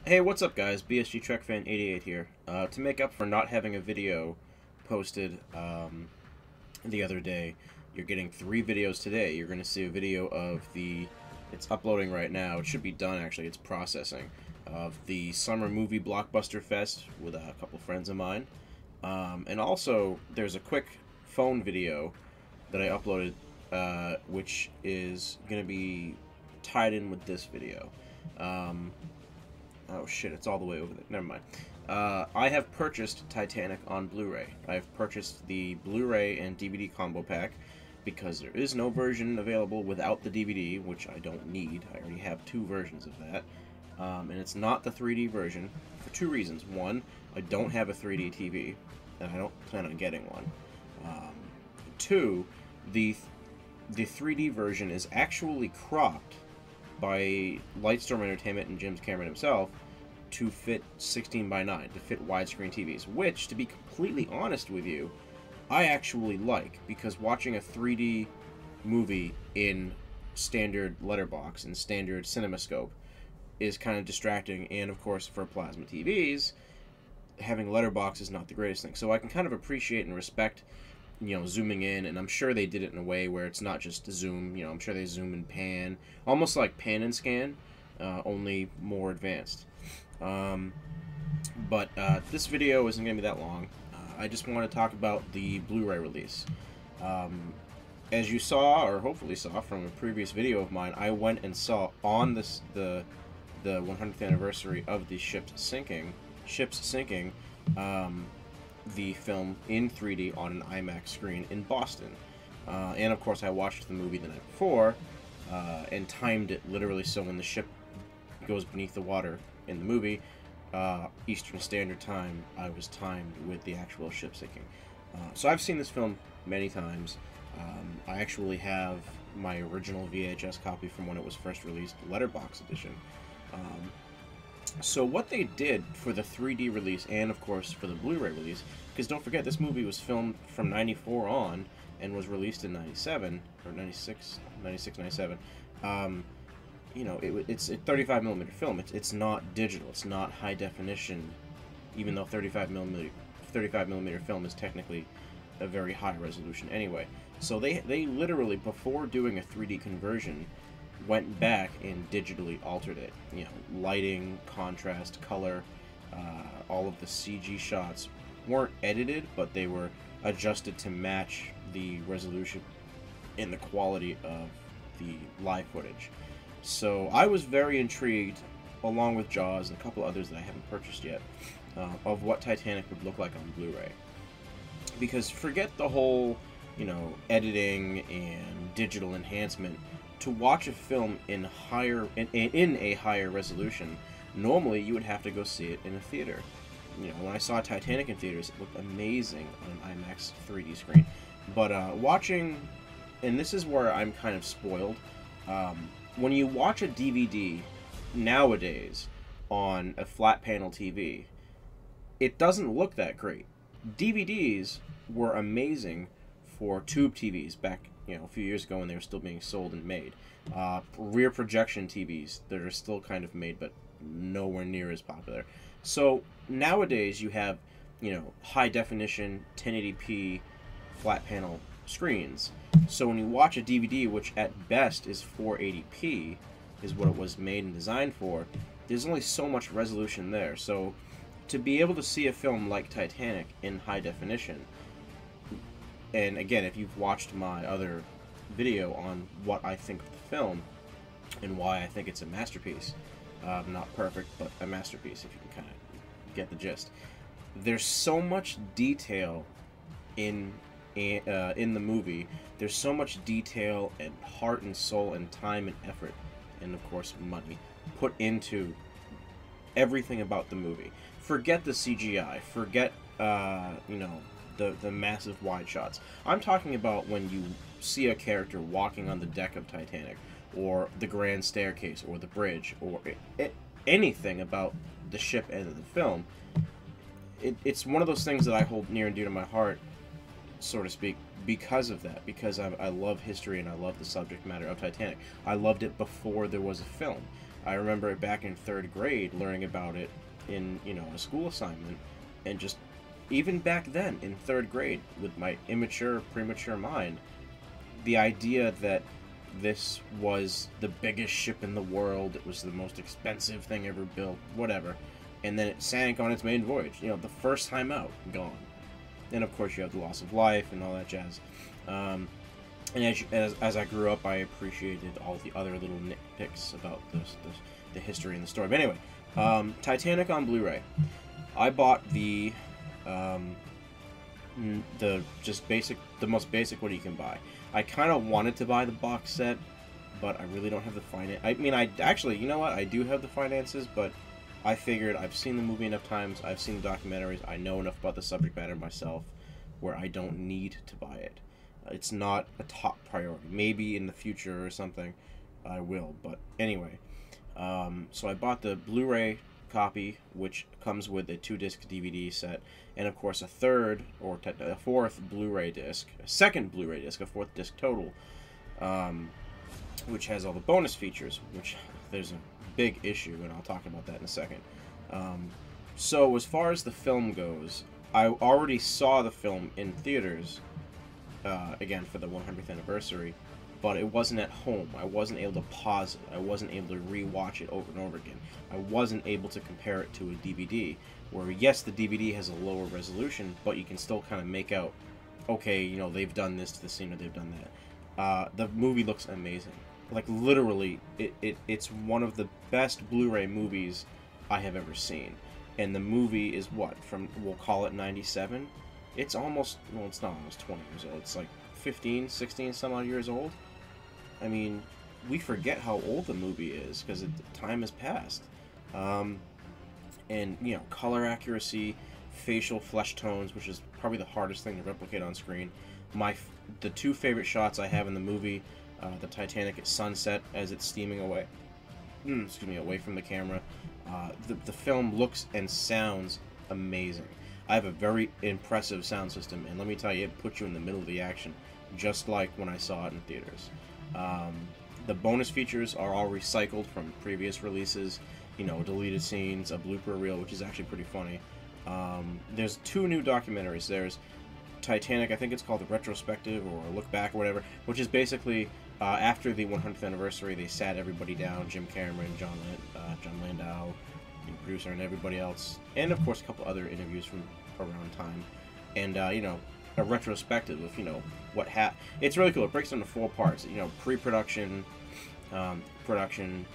Hey, what's up guys? BSG Trek Fan 88 here. To make up for not having a video posted the other day, you're getting 3 videos today. You're going to see a video of it's uploading right now, it should be done actually, it's processing, of the Summer Movie Blockbuster Fest with a couple friends of mine. And also, there's a quick phone video that I uploaded, which is going to be tied in with this video. Oh shit, it's all the way over there. Never mind. I have purchased Titanic on Blu-ray. I have purchased the Blu-ray and DVD combo pack because there is no version available without the DVD, which I don't need. I already have 2 versions of that. And it's not the 3D version for 2 reasons. One, I don't have a 3D TV, and I don't plan on getting one. 2, the 3D version is actually cropped by Lightstorm Entertainment and James Cameron himself to fit 16:9, to fit widescreen TVs, which, to be completely honest with you, I actually like, because watching a 3D movie in standard letterbox and standard CinemaScope is kind of distracting, and of course for plasma TVs, having letterbox is not the greatest thing. So I can kind of appreciate and respect, zooming in, and I'm sure they did it in a way where it's not just zoom, I'm sure they zoom and pan, almost like pan and scan, only more advanced. But this video isn't going to be that long. I just want to talk about the Blu-ray release. As you saw, or hopefully saw from a previous video of mine, I went and saw on the 100th anniversary of the ship's sinking, the film in 3D on an IMAX screen in Boston. And of course I watched the movie the night before, and timed it literally so when the ship goes beneath the water in the movie, Eastern Standard Time, I was timed with the actual ship sinking. So I've seen this film many times. I actually have my original VHS copy from when it was first released, letterbox edition. So what they did for the 3D release, and of course for the Blu-ray release, because don't forget this movie was filmed from 94 on and was released in 97 or 96, 97. It's a 35mm film. It's not digital. It's not high definition, even though 35mm film is technically a very high resolution anyway. So they literally, before doing a 3D conversion, went back and digitally altered it. Lighting, contrast, color, all of the CG shots weren't edited, but they were adjusted to match the resolution and the quality of the live footage. So I was very intrigued, along with Jaws and a couple others that I haven't purchased yet, of what Titanic would look like on Blu-ray. Because forget the whole, editing and digital enhancement. To watch a film in a higher resolution, normally you would have to go see it in a theater. When I saw Titanic in theaters, it looked amazing on an IMAX 3D screen. But watching, and this is where I'm kind of spoiled, when you watch a DVD nowadays on a flat panel TV, it doesn't look that great. DVDs were amazing for tube TVs back a few years ago when they were still being sold and made. Rear projection TVs that are still kind of made, but nowhere near as popular. So nowadays you have, high definition 1080p flat panel screens. So when you watch a DVD, which at best is 480p, is what it was made and designed for, there's only so much resolution there. So to be able to see a film like Titanic in high definition, and again, if you've watched my other video on what I think of the film and why I think it's a masterpiece, not perfect, but a masterpiece, if you can kind of get the gist. There's so much detail in the movie. There's so much detail and heart and soul and time and effort, and of course money, put into everything about the movie. Forget the CGI. Forget the massive wide shots. I'm talking about when you see a character walking on the deck of Titanic, or the grand staircase, or the bridge, or anything about the ship and the film. It's one of those things that I hold near and dear to my heart, so to speak, because of that. Because I love history and I love the subject matter of Titanic. I loved it before there was a film. I remember it back in 3rd grade, learning about it in, you know, a school assignment, and just, even back then, in 3rd grade, with my immature, premature mind, the idea that this was the biggest ship in the world, it was the most expensive thing ever built, whatever, and then it sank on its maiden voyage, you know, the first time out, gone. And of course you have the loss of life and all that jazz. And as I grew up, I appreciated all the other little nitpicks about the history and the story. But anyway, Titanic on Blu-ray. I bought the most basic what you can buy. I kind of wanted to buy the box set, but I really don't have the finance. I mean, I actually, you know what? I do have the finances, but I figured I've seen the movie enough times, I've seen the documentaries, I know enough about the subject matter myself, where I don't need to buy it. It's not a top priority. Maybe in the future or something, I will. But anyway, so I bought the Blu-ray copy, which comes with a 2-disc DVD set, and of course a fourth Blu-ray disc, a second Blu-ray disc, a 4th disc total, which has all the bonus features, which there's a big issue, and I'll talk about that in a second. So as far as the film goes, I already saw the film in theaters, again for the 100th anniversary, but it wasn't at home. I wasn't able to pause it. I wasn't able to re-watch it over and over again. I wasn't able to compare it to a DVD, where yes, the DVD has a lower resolution, but you can still kind of make out, okay, you know, they've done this to the scene or they've done that. The movie looks amazing. Like, literally, it's one of the best Blu-ray movies I have ever seen. And the movie is what, from, we'll call it 97? It's almost, well, it's not almost 20 years old. It's like 15, 16 some odd years old. I mean, we forget how old the movie is because time has passed. And, you know, color accuracy, facial flesh tones, which is probably the hardest thing to replicate on screen. The 2 favorite shots I have in the movie, the Titanic at sunset as it's steaming away, away from the camera. The film looks and sounds amazing. I have a very impressive sound system, and let me tell you, it puts you in the middle of the action, just like when I saw it in theaters. The bonus features are all recycled from previous releases, you know, deleted scenes, a blooper reel, which is actually pretty funny. There's 2 new documentaries. There's Titanic, I think it's called the Retrospective or Look Back or whatever, which is basically after the 100th anniversary, they sat everybody down, Jim Cameron, John Landau, the producer, and everybody else, and of course a couple other interviews from around time, and you know, a retrospective of, you know, it's really cool. It breaks down into 4 parts, you know, pre-production, production,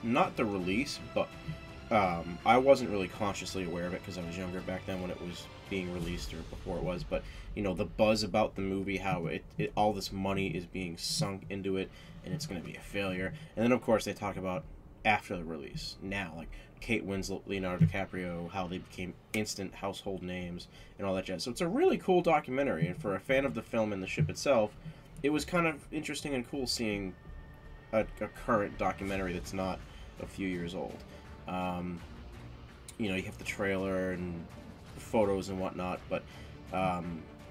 not the release, but I wasn't really consciously aware of it because I was younger back then when it was being released, or before it was, but you know, the buzz about the movie, how all this money is being sunk into it and it's going to be a failure. And then of course they talk about after the release, now, like Kate Winslet, Leonardo DiCaprio, how they became instant household names and all that jazz. So it's a really cool documentary, and for a fan of the film and the ship itself, it was kind of interesting and cool seeing a current documentary that's not a few years old. You know, you have the trailer and photos and whatnot, but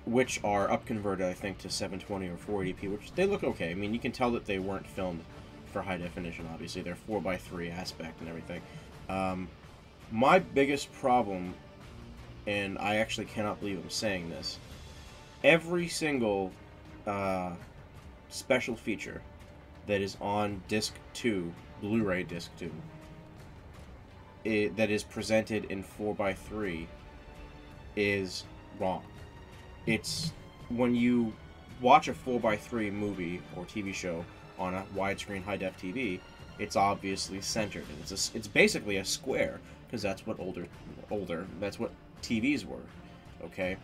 which are upconverted, I think, to 720 or 480p, which they look okay. I mean, you can tell that they weren't filmed for high definition, obviously. They're 4:3 aspect and everything. My biggest problem, and I actually cannot believe I'm saying this, every single special feature that is on disc 2, Blu-ray disc 2, that is presented in 4:3 is wrong. It's, when you watch a 4:3 movie or TV show on a widescreen high-def TV, it's obviously centered, and it's basically a square, because that's what that's what TVs were, okay?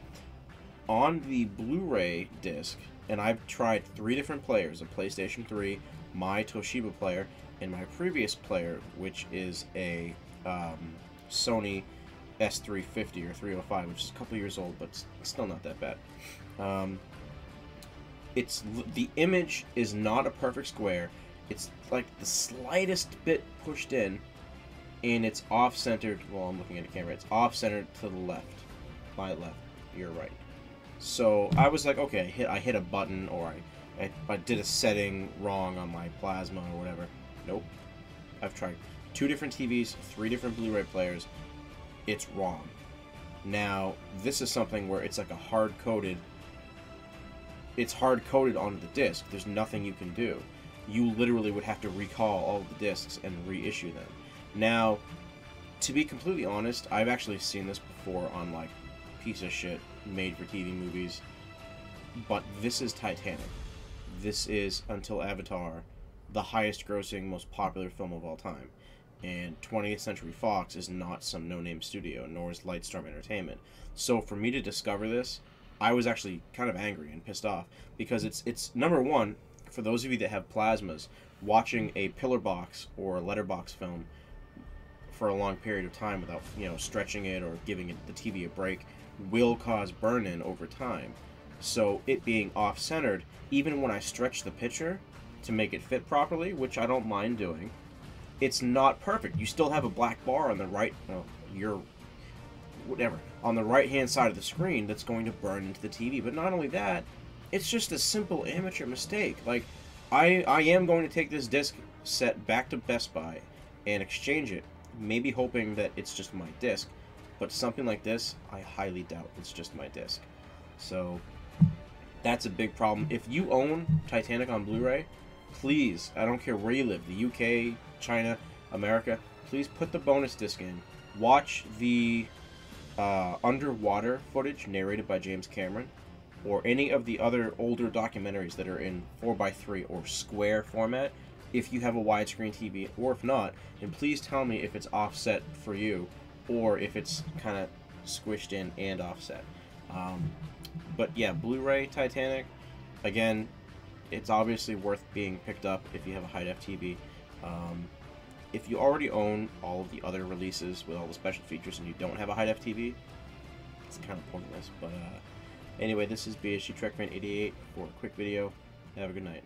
On the Blu-ray disc, and I've tried 3 different players, a PlayStation 3, my Toshiba player, and my previous player, which is a Sony S350 or 305, which is a couple years old, but still not that bad. The image is not a perfect square. It's like the slightest bit pushed in, and it's off-centered. Well, I'm looking at the camera. It's off-centered to the left. My left, your right. So I was like, okay, I hit a button, or I did a setting wrong on my plasma or whatever. Nope. I've tried 2 different TVs, 3 different Blu-ray players. It's wrong. Now, this is something where it's like a hard-coded... It's hard-coded onto the disc. There's nothing you can do. You literally would have to recall all of the discs and reissue them. Now, to be completely honest, I've actually seen this before on, like, piece of shit made-for-TV movies. But this is Titanic. This is, until Avatar, the highest-grossing, most popular film of all time. And 20th Century Fox is not some no-name studio, nor is Lightstorm Entertainment. So for me to discover this, I was actually kind of angry and pissed off, because it's number one, for those of you that have plasmas, watching a pillar box or a letterbox film for a long period of time without, you know, stretching it or giving the TV a break will cause burn-in over time. So it being off-centered, even when I stretch the picture to make it fit properly, which I don't mind doing, it's not perfect. You still have a black bar on the right, on the right-hand side of the screen that's going to burn into the TV. But not only that, it's just a simple amateur mistake. Like, I am going to take this disc set back to Best Buy and exchange it, maybe hoping that it's just my disc. But something like this, I highly doubt it's just my disc. So that's a big problem. If you own Titanic on Blu-ray, please, I don't care where you live, the UK, China, America, please put the bonus disc in. Watch the underwater footage narrated by James Cameron, or any of the other older documentaries that are in 4:3 or square format, if you have a widescreen TV, or if not, and please tell me if it's offset for you, or if it's kind of squished in and offset. But yeah, Blu-ray Titanic, again, it's obviously worth being picked up if you have a high-def TV. If you already own all of the other releases with all the special features and you don't have a high-def TV, it's kind of pointless. But anyway, this is BSG Trekman88 for a quick video. Have a good night.